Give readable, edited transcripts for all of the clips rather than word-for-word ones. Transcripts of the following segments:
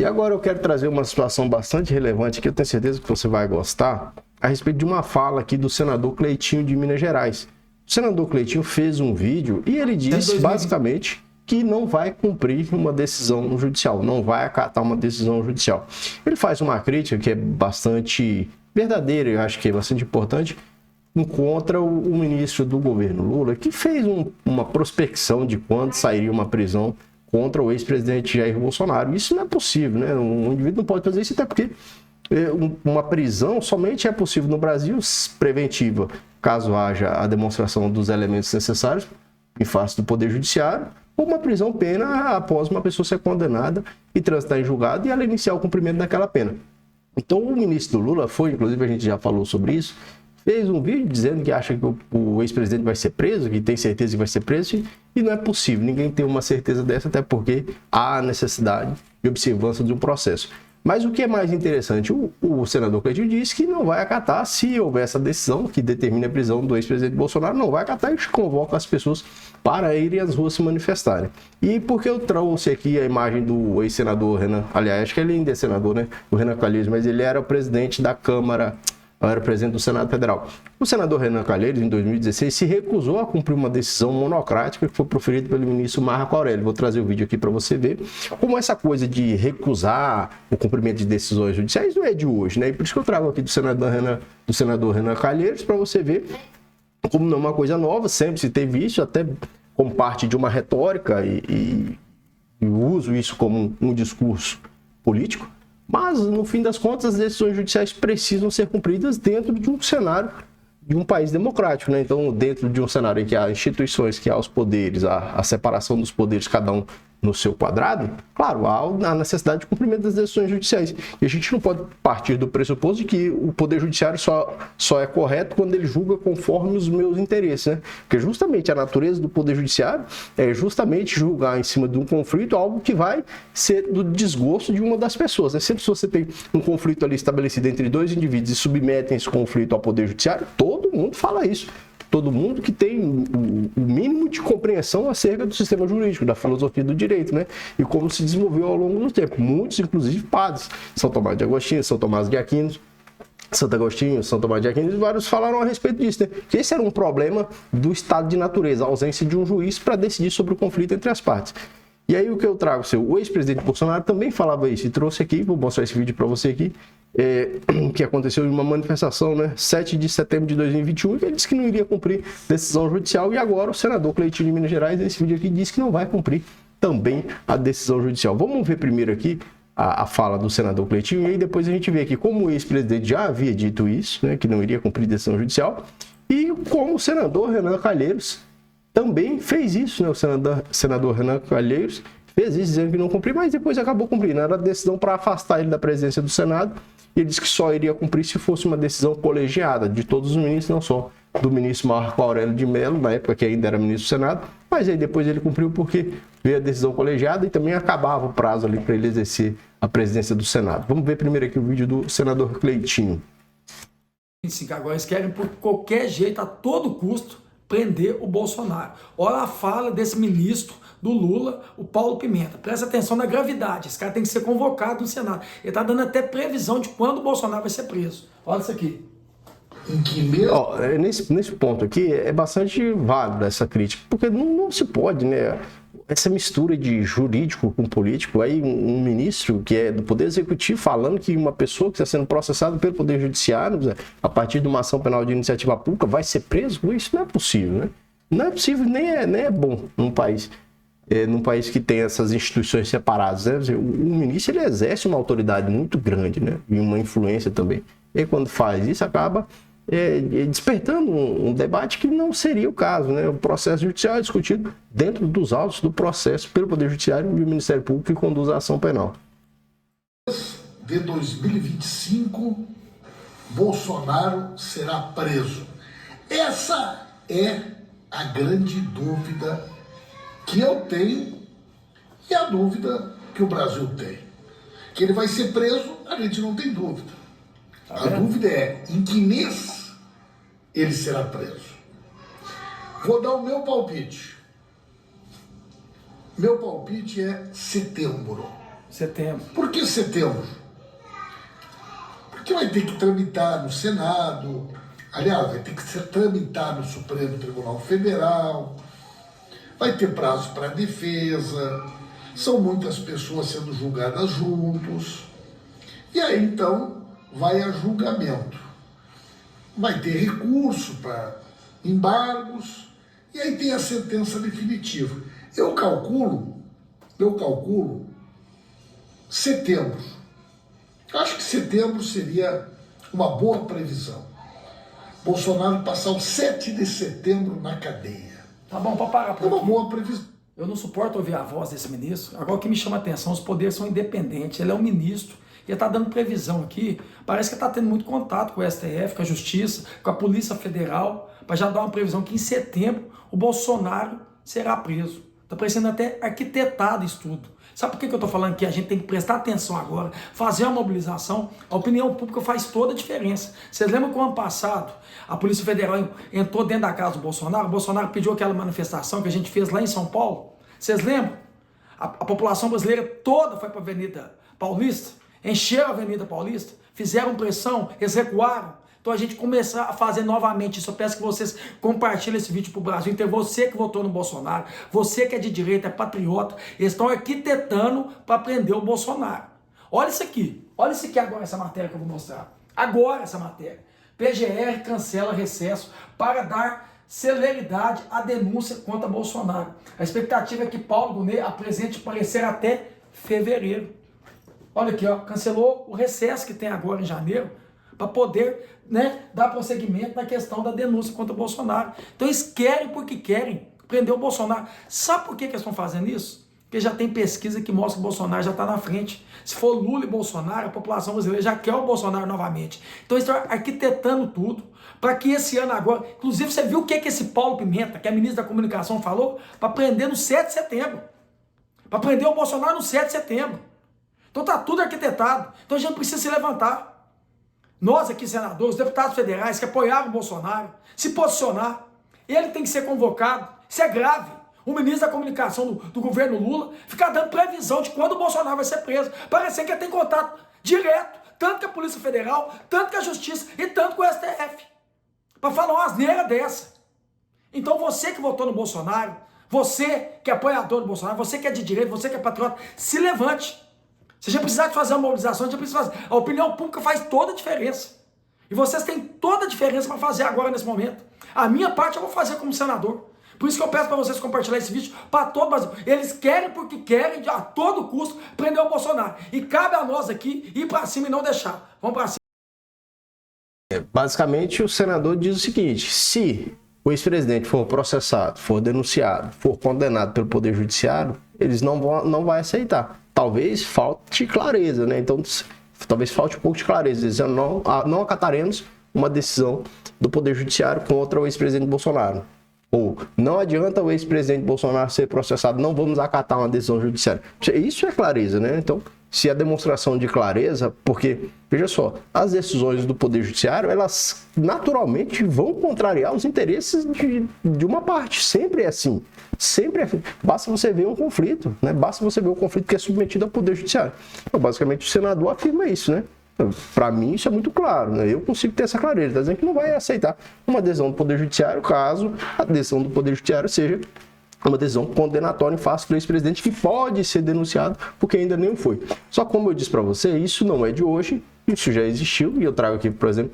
E agora eu quero trazer uma situação bastante relevante que eu tenho certeza que você vai gostar, a respeito de uma fala aqui do senador Cleitinho de Minas Gerais. O senador Cleitinho fez um vídeo e ele disse basicamente que não vai cumprir uma decisão judicial, não vai acatar uma decisão judicial. Ele faz uma crítica que é bastante verdadeira, eu acho que é bastante importante, contra o ministro do governo Lula, que fez uma prospecção de quando sairia uma prisão contra o ex-presidente Jair Bolsonaro. Isso não é possível, né? Um indivíduo não pode fazer isso, até porque uma prisão somente é possível no Brasil preventiva, caso haja a demonstração dos elementos necessários em face do Poder Judiciário, ou uma prisão pena após uma pessoa ser condenada e transitar em julgado e ela iniciar o cumprimento daquela pena. Então o ministro Lula foi, inclusive a gente já falou sobre isso, fez um vídeo dizendo que acha que o ex-presidente vai ser preso, que tem certeza que vai ser preso, e não é possível, ninguém tem uma certeza dessa, até porque há necessidade de observância de um processo. Mas o que é mais interessante, o senador Cleitinho disse que não vai acatar, se houver essa decisão que determina a prisão do ex-presidente Bolsonaro, não vai acatar e convoca as pessoas para irem às ruas se manifestarem. E por que eu trouxe aqui a imagem do ex-senador Renan, aliás, acho que ele ainda é senador, né? O Renan Calheiros, mas ele era o presidente da Câmara, era presidente do Senado Federal. O senador Renan Calheiros, em 2016, se recusou a cumprir uma decisão monocrática que foi proferida pelo ministro Marco Aurélio. Vou trazer o vídeo aqui para você ver como essa coisa de recusar o cumprimento de decisões judiciais não é de hoje, né? E por isso que eu trago aqui do senador Renan Calheiros, para você ver como não é uma coisa nova, sempre se teve isso, até como parte de uma retórica e uso isso como um discurso político. Mas, no fim das contas, as decisões judiciais precisam ser cumpridas dentro de um cenário de um país democrático, né? Então, dentro de um cenário em que há instituições, que há os poderes, a separação dos poderes, cada um no seu quadrado, claro, há a necessidade de cumprimento das decisões judiciais. E a gente não pode partir do pressuposto de que o Poder Judiciário só é correto quando ele julga conforme os meus interesses, né? Porque justamente a natureza do Poder Judiciário é justamente julgar em cima de um conflito algo que vai ser do desgosto de uma das pessoas, né? Sempre se você tem um conflito ali estabelecido entre dois indivíduos e submetem esse conflito ao Poder Judiciário, todo mundo fala isso. Todo mundo que tem o mínimo de compreensão acerca do sistema jurídico, da filosofia do direito, né? E como se desenvolveu ao longo do tempo. Muitos, inclusive, padres. São Tomás de Agostinho, São Tomás de Aquino, Santo Agostinho, São Tomás de Aquino, e vários falaram a respeito disso, né? Que esse era um problema do estado de natureza, a ausência de um juiz para decidir sobre o conflito entre as partes. E aí o que eu trago, o ex-presidente Bolsonaro também falava isso, e trouxe aqui, vou mostrar esse vídeo para você aqui, que aconteceu em uma manifestação, né, 7 de setembro de 2021, ele disse que não iria cumprir decisão judicial, e agora o senador Cleitinho de Minas Gerais, nesse vídeo aqui, disse que não vai cumprir também a decisão judicial. Vamos ver primeiro aqui a fala do senador Cleitinho, e aí depois a gente vê aqui como o ex-presidente já havia dito isso, né, que não iria cumprir decisão judicial, e como o senador Renan Calheiros também fez isso, né? O senador Renan Calheiros fez isso, dizendo que não cumpriu, mas depois acabou cumprindo. Era a decisão para afastar ele da presidência do Senado, e ele disse que só iria cumprir se fosse uma decisão colegiada de todos os ministros, não só do ministro Marco Aurélio de Mello, na época que ainda era ministro do Senado, mas aí depois ele cumpriu porque veio a decisão colegiada e também acabava o prazo ali para ele exercer a presidência do Senado. Vamos ver primeiro aqui o vídeo do senador Cleitinho. Agora eles querem, por qualquer jeito, a todo custo, prender o Bolsonaro. Olha a fala desse ministro do Lula, o Paulo Pimenta. Presta atenção na gravidade. Esse cara tem que ser convocado no Senado. Ele está dando até previsão de quando o Bolsonaro vai ser preso. Olha isso aqui. Nesse ponto aqui, é bastante válido essa crítica, porque não se pode, né? Essa mistura de jurídico com político, aí um ministro que é do Poder Executivo falando que uma pessoa que está sendo processada pelo Poder Judiciário, a partir de uma ação penal de iniciativa pública, vai ser preso? Isso não é possível, né? Não é possível, nem é bom num país que tem essas instituições separadas, né? O ministro, ele exerce uma autoridade muito grande, né? E uma influência também. E quando faz isso, acaba despertando um debate que não seria o caso, né? O processo judicial é discutido dentro dos autos do processo pelo Poder Judiciário e o Ministério Público que conduz a ação penal. De 2025, Bolsonaro será preso. Essa é a grande dúvida que eu tenho e a dúvida que o Brasil tem. Que ele vai ser preso, a gente não tem dúvida. A dúvida é em que mês ele será preso. Vou dar o meu palpite. Meu palpite é setembro. Setembro. Por que setembro? Porque vai ter que tramitar no Senado, aliás, vai ter que ser tramitado no Supremo Tribunal Federal, vai ter prazo para defesa, são muitas pessoas sendo julgadas juntos, e aí então vai a julgamento. Vai ter recurso para embargos, e aí tem a sentença definitiva. Eu calculo setembro. Acho que setembro seria uma boa previsão. Bolsonaro passar o 7 de setembro na cadeia. Tá bom, pode parar por aqui. É uma boa previsão. Eu não suporto ouvir a voz desse ministro. Agora o que me chama a atenção, os poderes são independentes. Ele é um ministro e ele está dando previsão aqui. Parece que está tendo muito contato com o STF, com a Justiça, com a Polícia Federal, para já dar uma previsão que em setembro o Bolsonaro será preso. Está parecendo até arquitetado isso tudo. Sabe por que eu estou falando que a gente tem que prestar atenção agora, fazer uma mobilização? A opinião pública faz toda a diferença. Vocês lembram que o ano passado a Polícia Federal entrou dentro da casa do Bolsonaro? O Bolsonaro pediu aquela manifestação que a gente fez lá em São Paulo? Vocês lembram? A população brasileira toda foi para a Avenida Paulista, encheram a Avenida Paulista, fizeram pressão, eles recuaram. Então a gente começar a fazer novamente isso. Eu peço que vocês compartilhem esse vídeo para o Brasil inteiro. Você que votou no Bolsonaro, você que é de direita, é patriota, eles estão arquitetando para prender o Bolsonaro. Olha isso aqui agora, essa matéria que eu vou mostrar. Agora essa matéria. PGR cancela recesso para dar celeridade à denúncia contra Bolsonaro. A expectativa é que Paulo Gonet apresente parecer até fevereiro. Olha aqui, ó, cancelou o recesso que tem agora em janeiro, para poder, dar prosseguimento na questão da denúncia contra o Bolsonaro. Então eles querem porque querem prender o Bolsonaro. Sabe por que eles estão fazendo isso? Porque já tem pesquisa que mostra que o Bolsonaro já está na frente. Se for Lula e Bolsonaro, a população brasileira já quer o Bolsonaro novamente. Então eles estão arquitetando tudo para que esse ano agora... Inclusive, você viu o que esse Paulo Pimenta, que é ministro da Comunicação, falou? Para prender no 7 de setembro. Para prender o Bolsonaro no 7 de setembro. Então está tudo arquitetado. Então a gente precisa se levantar. Nós aqui, senadores, deputados federais que apoiaram o Bolsonaro, se posicionar, ele tem que ser convocado. Isso é grave. O ministro da Comunicação do governo Lula fica dando previsão de quando o Bolsonaro vai ser preso. Parecendo que ele tem contato direto, tanto com a Polícia Federal, tanto com a Justiça e tanto com o STF. Para falar uma asneira dessa. Então você que votou no Bolsonaro, você que é apoiador do Bolsonaro, você que é de direita, você que é patriota, se levante. Se a gente precisar de fazer uma mobilização, a gente precisa fazer. A opinião pública faz toda a diferença. E vocês têm toda a diferença para fazer agora, nesse momento. A minha parte eu vou fazer como senador. Por isso que eu peço para vocês compartilhar esse vídeo para todo o Brasil. Eles querem porque querem, a todo custo, prender o Bolsonaro. E cabe a nós aqui ir para cima e não deixar. Vamos para cima. Basicamente, o senador diz o seguinte: se o ex-presidente for processado, for denunciado, for condenado pelo Poder Judiciário, eles não vão aceitar. Talvez falte clareza, né? Então, talvez falte um pouco de clareza. Dizendo, não acataremos uma decisão do Poder Judiciário contra o ex-presidente Bolsonaro. Ou, não adianta o ex-presidente Bolsonaro ser processado, não vamos acatar uma decisão judiciária. Isso é clareza, né? Então, se a demonstração de clareza, porque, veja só, as decisões do Poder Judiciário, elas naturalmente vão contrariar os interesses de uma parte. Sempre é assim. Sempre é assim. Basta você ver um conflito, né? Basta você ver um conflito que é submetido ao Poder Judiciário. Então, basicamente, o senador afirma isso, né? Para mim, isso é muito claro, né? Eu consigo ter essa clareza. Está dizendo que não vai aceitar uma decisão do Poder Judiciário, caso a decisão do Poder Judiciário seja uma decisão condenatória em face do ex-presidente, que pode ser denunciado porque ainda nem foi. Só como eu disse para você, isso não é de hoje, isso já existiu, e eu trago aqui, por exemplo,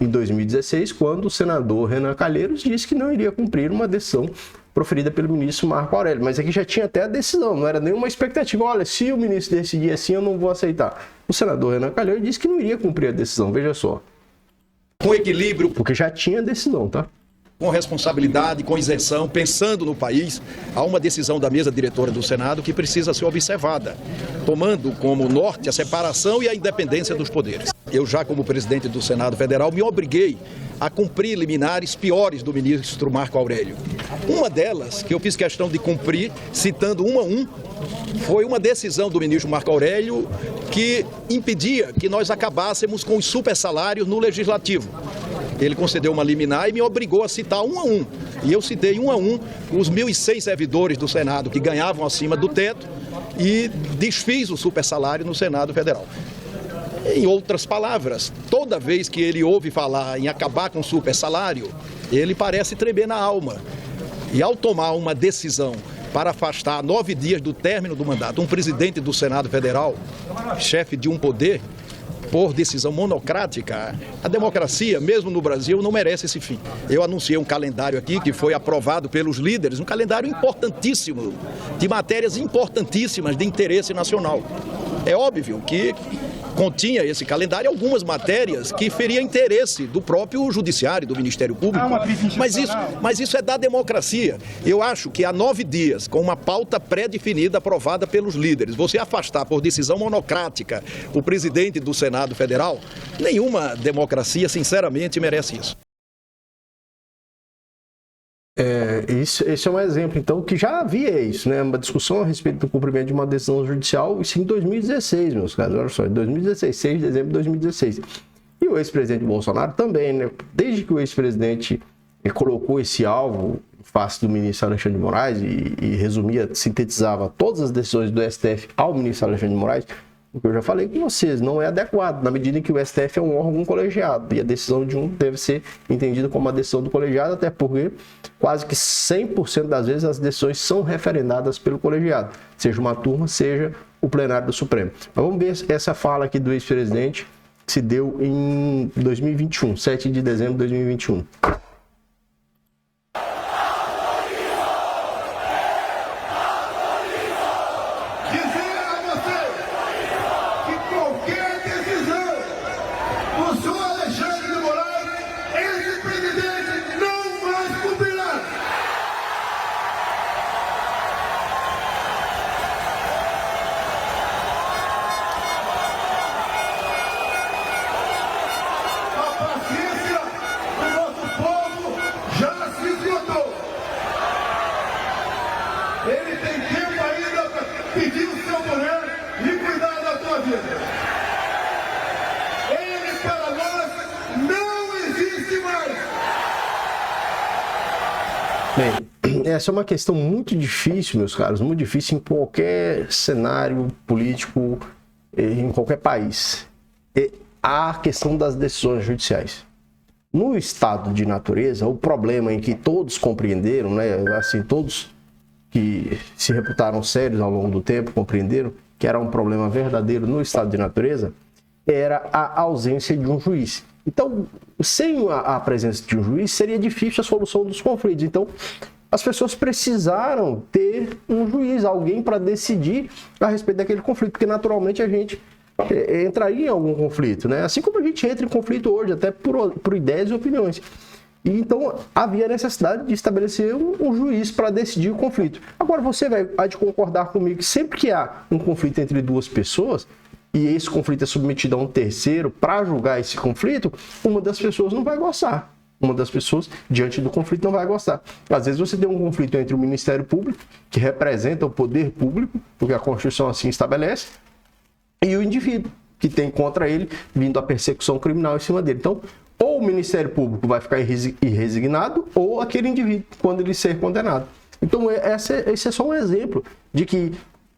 em 2016, quando o senador Renan Calheiros disse que não iria cumprir uma decisão proferida pelo ministro Marco Aurélio. Mas aqui já tinha até a decisão, não era nenhuma expectativa. Olha, se o ministro decidir assim, eu não vou aceitar. O senador Renan Calheiros disse que não iria cumprir a decisão, veja só. Com equilíbrio. Porque já tinha decisão, tá? Com responsabilidade, com isenção, pensando no país, há uma decisão da mesa diretora do Senado que precisa ser observada, tomando como norte a separação e a independência dos poderes. Eu já, como presidente do Senado Federal, me obriguei a cumprir liminares piores do ministro Marco Aurélio. Uma delas, que eu fiz questão de cumprir, citando um a um, foi uma decisão do ministro Marco Aurélio que impedia que nós acabássemos com os supersalários no Legislativo. Ele concedeu uma liminar e me obrigou a citar um a um. E eu citei um a um os 1.006 servidores do Senado que ganhavam acima do teto, e desfiz o supersalário no Senado Federal. Em outras palavras, toda vez que ele ouve falar em acabar com o supersalário, ele parece tremer na alma. E ao tomar uma decisão para afastar a 9 dias do término do mandato um presidente do Senado Federal, chefe de um poder, por decisão monocrática, a democracia, mesmo no Brasil, não merece esse fim. Eu anunciei um calendário aqui que foi aprovado pelos líderes, um calendário importantíssimo, de matérias importantíssimas de interesse nacional. É óbvio que continha esse calendário algumas matérias que feria interesse do próprio judiciário, do Ministério Público, mas isso é da democracia. Eu acho que há 9 dias, com uma pauta pré-definida aprovada pelos líderes, você afastar por decisão monocrática o presidente do Senado Federal, nenhuma democracia, sinceramente, merece isso. Esse é um exemplo, então, que já havia isso, né? Uma discussão a respeito do cumprimento de uma decisão judicial, isso em 2016, meus caros, olha só, em 2016, 6 de dezembro de 2016. E o ex-presidente Bolsonaro também, né? Desde que o ex-presidente colocou esse alvo em face do ministro Alexandre de Moraes e resumia, sintetizava todas as decisões do STF ao ministro Alexandre de Moraes, o que eu já falei com vocês, não é adequado, na medida em que o STF é um órgão colegiado, e a decisão de um deve ser entendida como a decisão do colegiado, até porque quase que 100% das vezes as decisões são referendadas pelo colegiado, seja uma turma, seja o plenário do Supremo. Mas vamos ver essa fala aqui do ex-presidente, que se deu em 2021, 7 de dezembro de 2021. Ele tem tempo ainda para pedir o seu poder e cuidar da tua vida. Ele para nós não existe mais. Bem, essa é uma questão muito difícil, meus caros, muito difícil em qualquer cenário político, em qualquer país. A questão das decisões judiciais. No estado de natureza, o problema em que todos compreenderam, né, assim, todos que se reputaram sérios ao longo do tempo compreenderam que era um problema verdadeiro no estado de natureza, era a ausência de um juiz. Então, sem a presença de um juiz, seria difícil a solução dos conflitos. Então, as pessoas precisaram ter um juiz, alguém para decidir a respeito daquele conflito, porque naturalmente a gente entraria em algum conflito, né? Assim como a gente entra em conflito hoje, até por ideias e opiniões. E então havia necessidade de estabelecer um juiz para decidir o conflito. Agora você vai de concordar comigo que sempre que há um conflito entre duas pessoas e esse conflito é submetido a um terceiro para julgar esse conflito, uma das pessoas não vai gostar. Uma das pessoas, diante do conflito, não vai gostar. Às vezes você tem um conflito entre o Ministério Público, que representa o poder público, porque a Constituição assim estabelece, e o indivíduo, que tem contra ele vindo a persecução criminal em cima dele. Então, ou o Ministério Público vai ficar irresignado, ou aquele indivíduo, quando ele ser condenado. Então, esse é só um exemplo de que,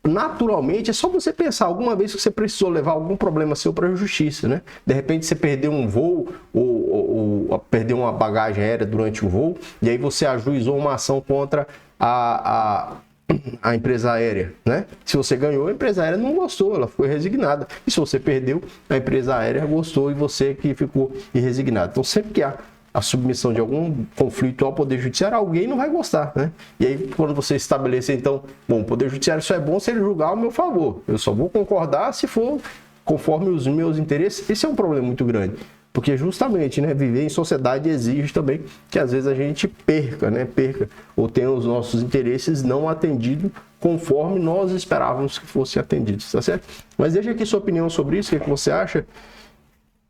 naturalmente, é só você pensar alguma vez que você precisou levar algum problema seu para a justiça, né? De repente, você perdeu um voo, ou perdeu uma bagagem aérea durante o voo, e aí você ajuizou uma ação contra a empresa aérea, né? Se você ganhou, a empresa aérea não gostou, ela foi resignada. E se você perdeu, a empresa aérea gostou e você que ficou irresignado. Então, sempre que há a submissão de algum conflito ao Poder Judiciário, alguém não vai gostar, né? E aí, quando você estabelecer, então, bom, o Poder Judiciário só é bom se ele julgar ao meu favor. Eu só vou concordar se for conforme os meus interesses. Esse é um problema muito grande. Porque justamente, né, viver em sociedade exige também que às vezes a gente perca, ou tenha os nossos interesses não atendidos conforme nós esperávamos que fossem atendidos, tá certo? Mas deixa aqui sua opinião sobre isso, o que você acha?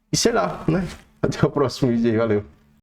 E sei lá, né? Até o próximo vídeo aí, valeu!